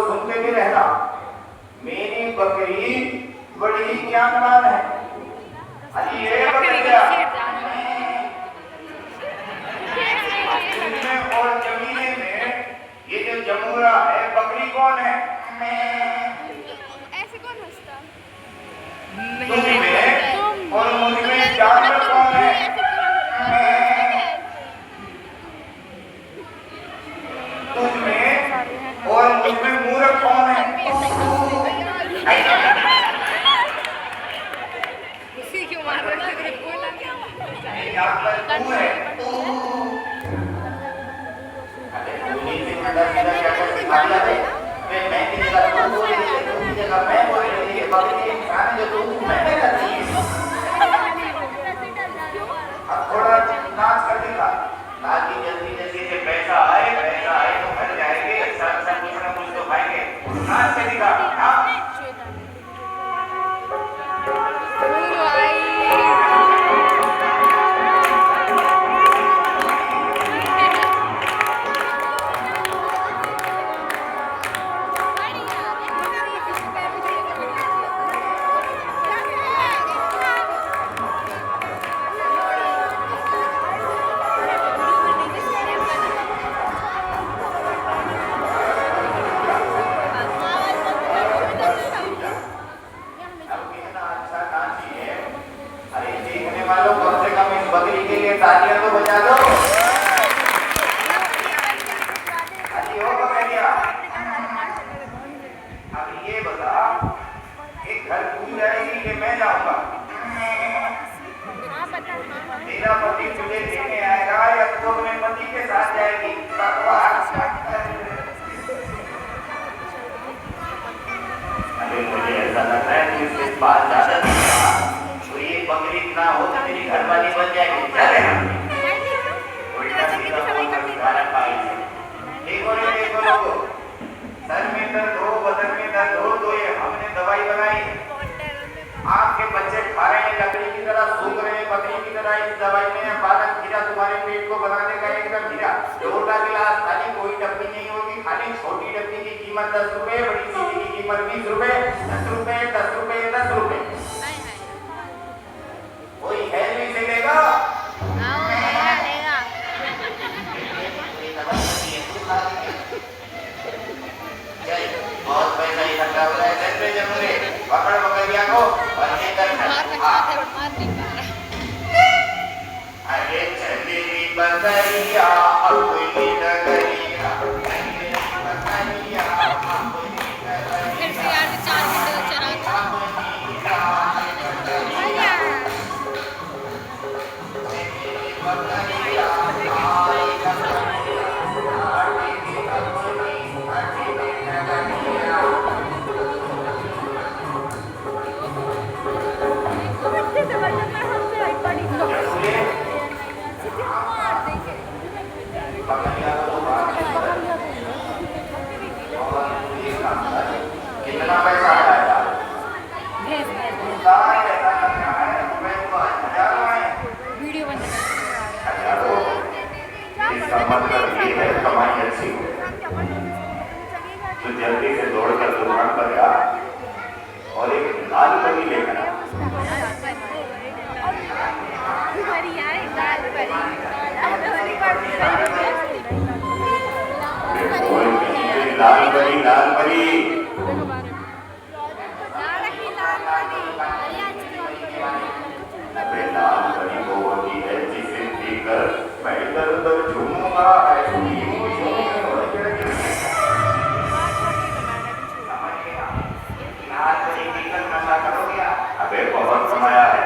सुनते भी रहना, मेरी बकरी बड़ी ज्ञानवान है। अरे ये बकरिया और जमीने में ये जो जमूरा है, बकरी कौन है? ऐसे कौन हंसता? तुम में और मुझ में जानवर कौन है? तुझ में और मुझ में मूर्ख कौन है? उसी क्यों मार रहे थे? यहाँ पर तू है। मैं की जगह तू बोल रही है, तू की जगह मैं बोल रही है, बकरी इंसान जो तू मैं करती है। अब थोड़ा नाच कर दिखा, ताकि जल्दी जल्दी से पैसा आए तो घर जाएंगे, सब कुछ ना कुछ तो खाएंगे। नाच कर दिखा। वालों कम से कम इस बकरी के लिए तालियां तो बजा दो। अजी हो बकरिया, अब ये बता कि घर तू जाएगी कि मैं जाऊंगा? तेरा पति तुझे लेने आएगा या तू अपने पति के साथ जाएगी? अरे मुझे ऐसा लग रहा है कि इसके पास ज्यादा बकरी ना हो तो मेरी घरवाली बन जाएगी। चले देखो लोगो, सर में दर्द हो, बदन में दर्द हो तो ये हमने दवाई बनाई है। आपके बच्चे खा रहे हैं लकड़ी की तरह, सूख रहे हैं बकरी की तरह, इस दवाई में पालक खीरा तुम्हारे पेट को बनाने का एकदम खीरा। छोटा गिलास खाली, कोई डब्बी नहीं होगी, खाली छोटी डब्बी की कीमत 10 रुपए, बड़ी शीशी की कीमत 20 रुपए, 10 रुपए 10 रुपए 10 रुपए। कोई है नहीं से लेगा? बहुत पैसा इकट्ठा हो रहा है, जल्दी जल्दी पकड़ बकरिया को और लेकर अरे चली बकरिया अपनी नगरिया, बकरिया कितना पैसा आया? वीडियो बंद इसका मतलब ये है कमाई अच्छी हो तो जल्दी से दौड़कर दुकान पर जा और एक लाल परी लेकर आ। लाल परी लाल परी वो होती है जिसे देखकर मैं इधर उधर झूमूंगा, अबे बहुत कमाया है,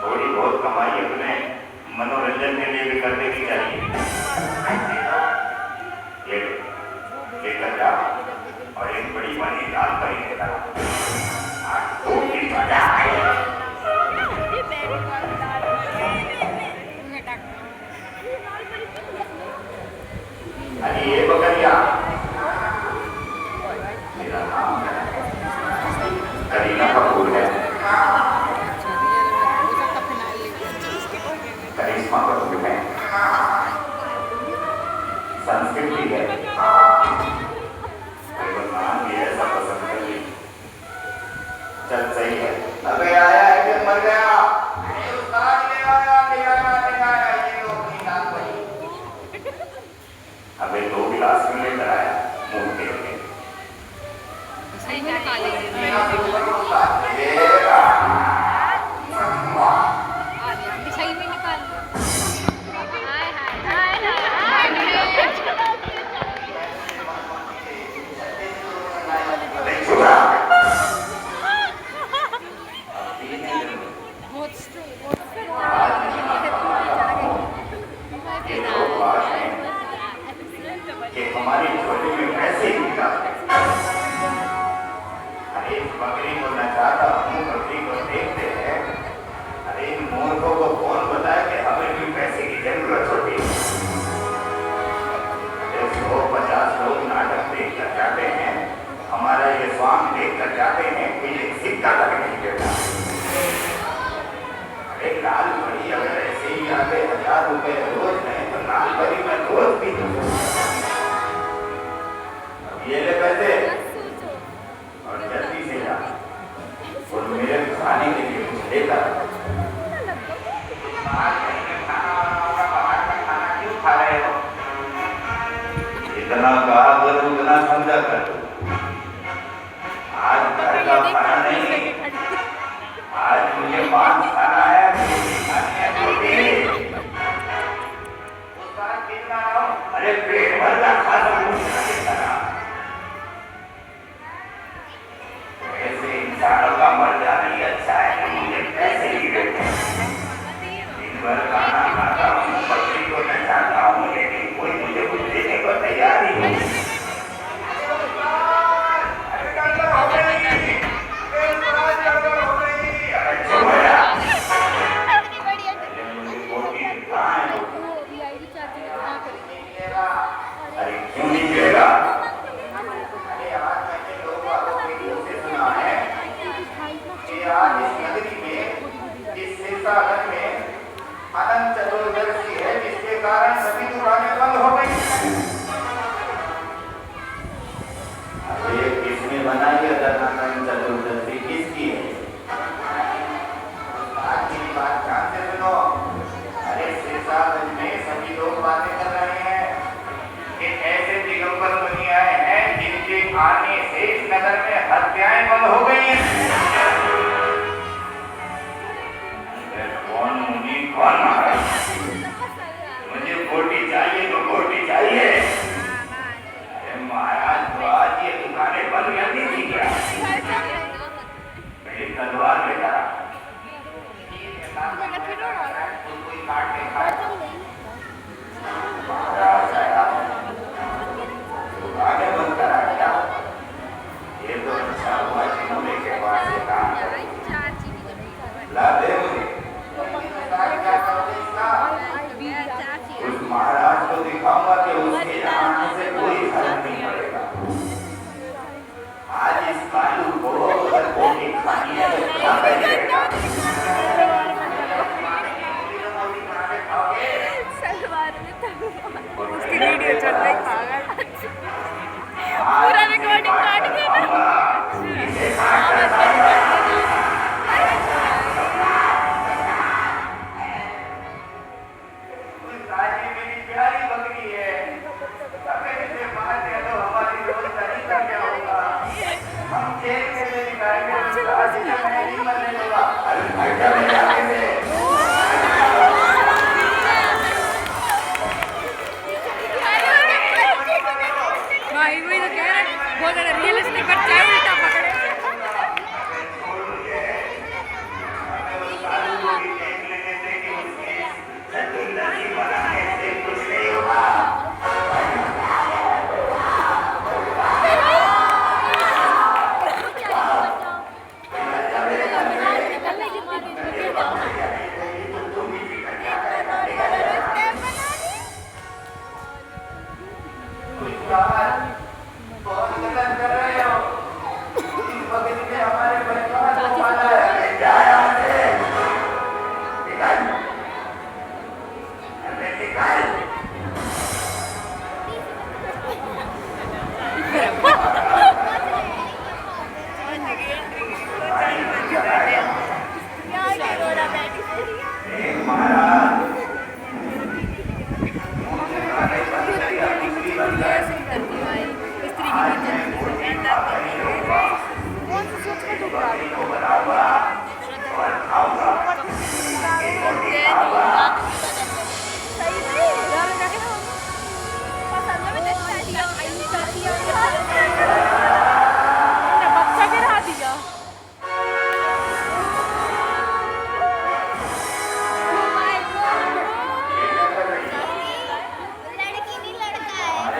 थोड़ी बहुत कमाई अपने मनोरंजन के लिए भी करने की चाहिए। अरे ये बकरिया मेरा नाम है करीना कपूर है, करिश्मा कपूर है, संस्कृति है, केवल नाम भी ऐसा पसंद कर ली। चल सही है, अबे आया है कि मर गया? ये उस्ताद ले आया, ये लो अपनी नाक पर। अबे 2 गिलास में लेकर आया, मुंह के लिए। सही में काले सही में निकाल हाय हाय हाय हमारी झोली में पैसे ही निकालते। अरे इस बकरी को नचाता हूँ, बकरी को देखते हैं। अरे इन मूर्खों को कौन बताए कि हमें भी पैसे की जरूरत होती है। 150 लोग नाटक देखकर जाते हैं, हमारा ये स्वांग देखकर जाते हैं, कोई एक सिक्का तक नहीं देता। अरे लाल बड़ी अगर ऐसे ही आगे 1000 रुपए रोज नहीं तो लाल बड़ी में रोज भी ये ले पैसे और जल्दी से जा और मेरे खाने के लिए कुछ लेकर। बाहर का खाना क्यों खा रहे हो? इतना कहा करो उतना समझा करो। आज घर का खाना नहीं, आज मुझे मांस खाना है, खानी है रोटी। उसका कितना हो? अरे पेट भर का खा सकूं इंसानों का मर जाना ही अच्छा है, मुझे पैसे ही देते हैं। दिन भर खाना खाता हूँ, बकरी को नचाता हूँ, लेकिन कोई मुझे कुछ देने को तैयार ही नहीं। अरे क्यों नहीं मिलेगा? आज इस नगरी में, इस सिरसागर में अनंत चतुर्दशी है, जिसके कारण सभी दुकानें बंद हो गई। अब ये किसने बनाई है अनंत चतुर्दशी? किसकी है? आज की बात ध्यान से सुनो। अरे सिरसागर में सभी लोग बातें कर रहे हैं कि ऐसे दिगंबर मुनि आए हैं जिनके आने से इस नगर में हत्याएं बंद हो गई हैं। कौन है? मुझे बोटी चाहिए तो बोटी चाहिए। अरे महाराज तो आज ये दुकानें बंद कर दी थी क्या? मेरी तलवार लेकर कोई काट के खाए। महाराज आया, दुकानें बंद करा क्या? ये तो अच्छा हुआ जिन्होंने के पास ये काम ला दे मुझे। उस महाराज को दिखाऊंगा कि उसके यहाँ से कोई फर्क नहीं पड़ेगा। आज इस कालू को अगर बोटी खानी है तो क्या करेगा? उसकी वीडियो चल रही पागल पूरा रिकॉर्डिंग काट के भाई वही तो कह रहे बहुत ज्यादा रियलिस्टिक बच्चा है, उल्टा पकड़े। बहुत गलत कर रहे हो। इस बकरी ने हमारे परिवार को पाला है। अरे क्या यहाँ से? निकाल। अरे निकाल। बच्चा गिरा दिया। लड़की नहीं लड़का है।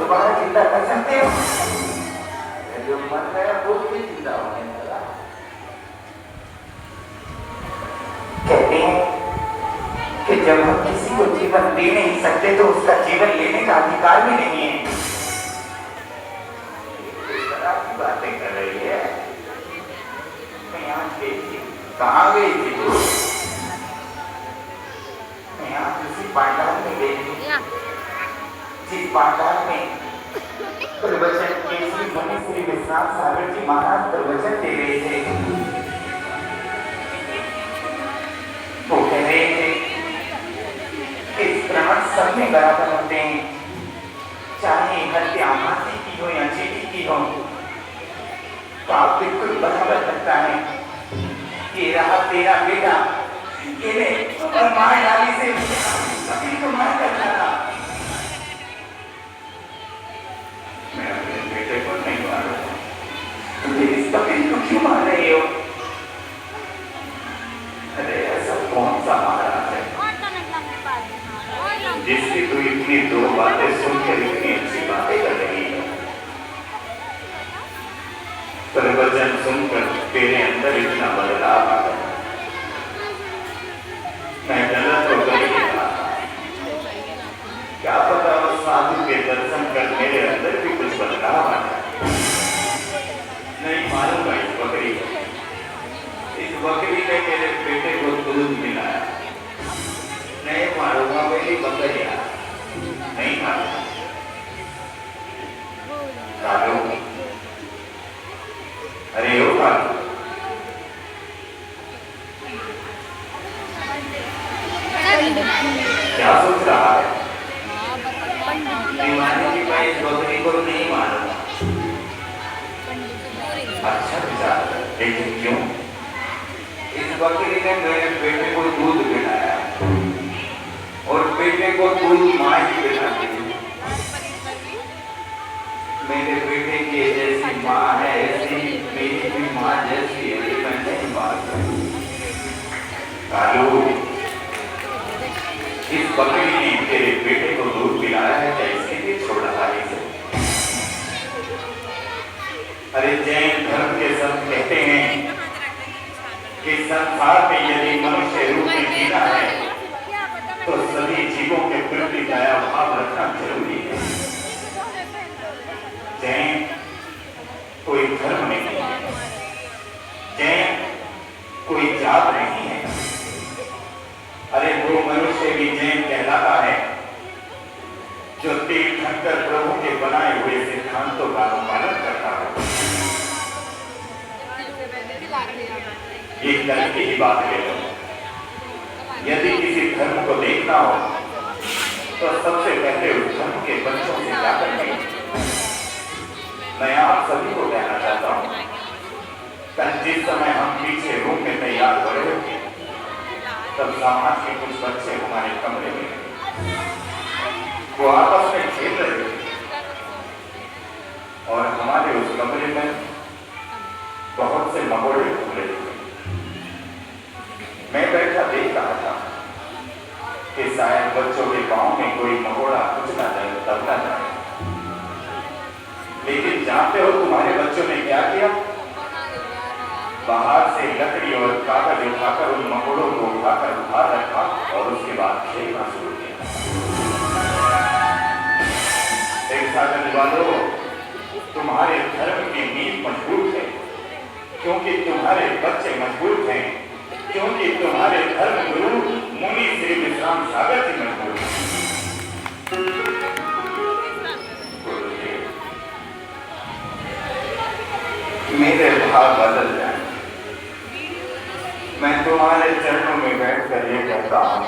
दोबारा जिंदा कर सकते हो? जो मर गया वो भी जिंदा होने लगा। कहते हैं कि जब हम किसी को जीवन दे नहीं सकते तो उसका जीवन लेने का अधिकार भी नहीं है। इस तरह की बातें कर रही है। मैं यहाँ गई थी, कहाँ गई थी तू? मैं यहाँ किसी पांडाल में गई थी। जिस पांडाल में प्रवचन केसरी मुनि श्री विश्वनाथ सागर जी महाराज प्रवचन दे रहे थे। वो कह रहे थे कि श्रवण सब में बराबर होते हैं, चाहे हत्या हाथी की हो या चींटी की हो, पाप बिल्कुल बराबर लगता है। ये रहा तेरा बेटा, ये और मार डाली से सभी को मार कर डाला। मैं अपने बेटे को नहीं मारूंगा। तुझे इस बकरी को क्यों मार रही हो? अरे ऐसा कौन सा महाराज है जिसकी तू इतनी दो बातें सुनकर इतनी अच्छी बातें कर रही है? प्रवचन सुनकर तेरे अंदर इतना बदलाव आ गया। मैं गलत हो गई था। क्या पता उस साधु के दर्शन कर मेरे अंदर भी कुछ बदलाव आ जाए। नहीं मारूंगा इस बकरी को। इस बकरी ने मेरे बेटे को दूध मिलाया। नहीं मारूंगा मेरी बकरियां, नहीं मारूंगा। कालू, अरे ओ कालू, क्या सोच रहा है? दीवाने की मैं इस बकरी को नहीं मारूंगा। अच्छा विचार है, लेकिन क्यों? इस बकरी ने मेरे बेटे को दूध पिलाया और बेटे को दूध माँ ही पिलाती है। मेरे बेटे की जैसी माँ है ऐसी मेरी भी माँ जैसी है। मैं नहीं बात कालू, इस बकरी ने तेरे बेटे को दूध पिलाया है क्या इसके कहते हैं कि संसार में यदि मनुष्य रूप में जीना है तो सभी जीवों के प्रति दया भाव रखना जरूरी है। जैन कोई धर्म नहीं है, जैन कोई जात नहीं है। अरे वो मनुष्य भी जैन कहलाता है जो तीर ढककर प्रभु के बनाए हुए सिद्धांतों का अनुपालन करता है। ये धर्म की ही बात ले लो। यदि किसी धर्म को देखना हो तो सबसे पहले उस धर्म के बच्चों से जाकर के मैं आप सभी को कहना चाहता हूं, कल जिस समय हम पीछे रूम में तैयार हो रहे थे तब समाज के कुछ बच्चे हमारे कमरे में वो आपस में खेल रहे थे और हमारे उस कमरे में बहुत से मकोड़े घूम रहे थे। मैं बैठा देख रहा था कि शायद बच्चों के पांव में कोई मकोड़ा कुछ ना जाए, दबना जाए। लेकिन जानते हो तुम्हारे बच्चों ने क्या किया? बाहर से लकड़ी और कागज उठाकर उन मकोड़ों को उठाकर बाहर रखा और उसके बाद खेलना शुरू किया। साधन वालों, तुम्हारे धर्म की नींव मजबूत है क्योंकि तुम्हारे बच्चे मजबूत हैं, क्योंकि तुम्हारे धर्म गुरु मुनि श्री विश्राम सागर जी मजबूत हैं। मेरे भाव बदल जाए, मैं तुम्हारे चरणों में बैठकर ये कहता हूं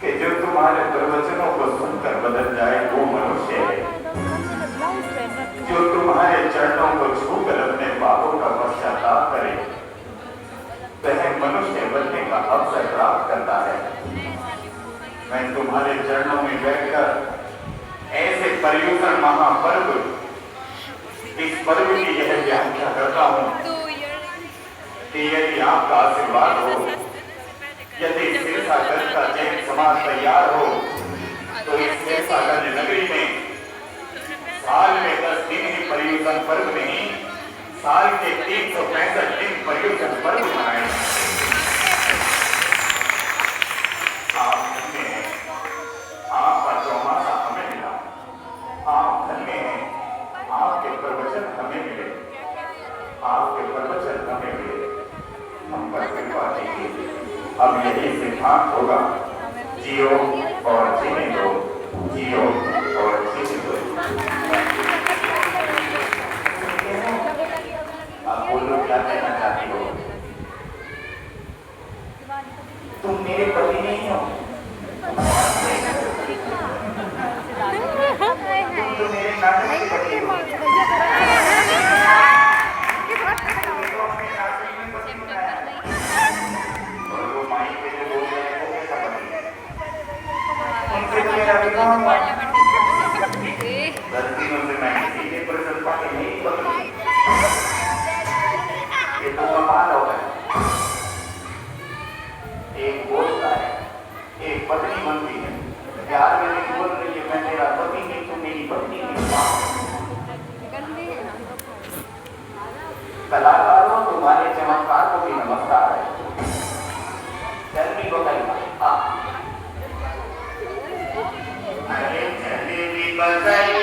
कि जो तुम्हारे प्रवचनों को सुनकर बदल जाए वो मनुष्य है। जो तुम्हारे चरणों को छूकर अपने पापों का पश्चाताप करे वह मनुष्य बनने का अवसर प्राप्त करता है। मैं तुम्हारे चरणों में बैठकर ऐसे पर्युषण महापर्व, इस पर्व की यह व्याख्या करता हूं कि यदि आपका आशीर्वाद हो, यदि सिरसागंज का जैन समाज तैयार हो तो इस सिरसागंज नगरी में साल में 10 दिन ही पर्युषण पर्व नहीं, साल के 365 दिन पर्युषण पर्व मनाए। आप धन्य हैं, आपका चौमासा हमें मिला। आप धन्य हैं, आपके प्रवचन हमें मिले, आपके प्रवचन हमें मिले। हम पर कृपा कीजिए। अब यही सिद्धांत होगा, जियो और जीने दो, जियो और जीने दो। आप बोलो क्या कहना चाहती हो? तुम मेरे पति नहीं हो, तुम तो मेरे नाटक के पति हो। गलतियों से मैं किसी के प्रशंसा के नहीं बदली, ये तो कमाल हो गया। एक बोलता है, एक पत्नी बनती है, प्यार में नहीं बोल रही है मैं तेरा पति नहीं, तू मेरी पत्नी नहीं। कलाकारों, तुम्हारे चमत्कार को भी नमस्कार है। जल्दी बताइए। अरे जल्दी बताइए